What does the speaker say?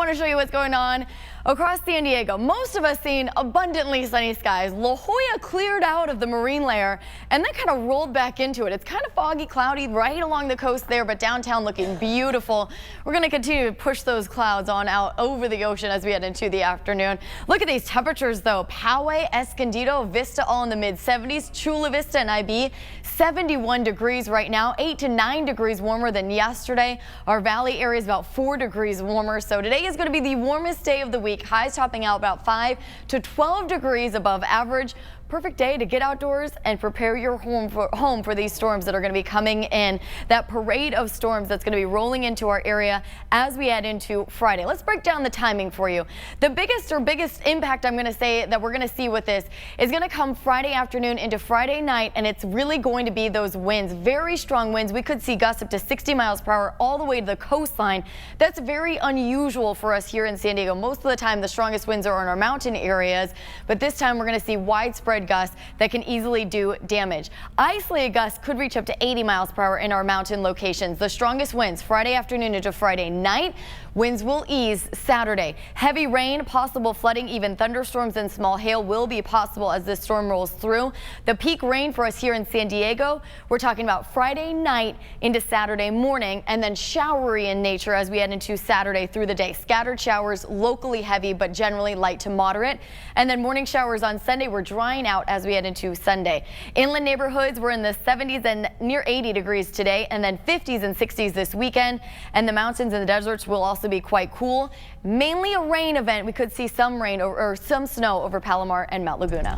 want to show you what's going on across San Diego. Most of us seen abundantly sunny skies. La Jolla cleared out of the marine layer and then kind of rolled back into it. It's kind of foggy, cloudy right along the coast there, but downtown looking beautiful. We're going to continue to push those clouds on out over the ocean as we head into the afternoon. Look at these temperatures though. Poway, Escondido, Vista all in the mid 70s. Chula Vista and IB 71 degrees right now, 8 to 9 degrees warmer than yesterday. Our valley area is about 4 degrees warmer. So today is going to be the warmest day of the week. Highs topping out about 5 to 12 degrees above average. Perfect day to get outdoors and prepare your home for these storms that are going to be coming in. That parade of storms that's going to be rolling into our area as we head into Friday. Let's break down the timing for you. The biggest impact I'm going to say that we're going to see with this is going to come Friday afternoon into Friday night, and it's really going to be those winds, very strong winds. We could see gusts up to 60 miles per hour all the way to the coastline. That's very unusual for us here in San Diego. Most of the time the strongest winds are in our mountain areas, but this time we're going to see widespread gusts that can easily do damage. Isolated gusts could reach up to 80 miles per hour in our mountain locations. The strongest winds Friday afternoon into Friday night. Winds will ease Saturday. Heavy rain, possible flooding, even thunderstorms and small hail will be possible as this storm rolls through. The peak rain for us here in San Diego, we're talking about Friday night into Saturday morning, and then showery in nature as we head into Saturday through the day. Scattered showers, locally heavy but generally light to moderate, and then morning showers on Sunday. We're drying out as we head into Sunday. Inland neighborhoods were in the 70s and near 80 degrees today, and then 50s and 60s this weekend. And the mountains and the deserts will also be quite cool. Mainly a rain event. We could see some rain or some snow over Palomar and Mount Laguna.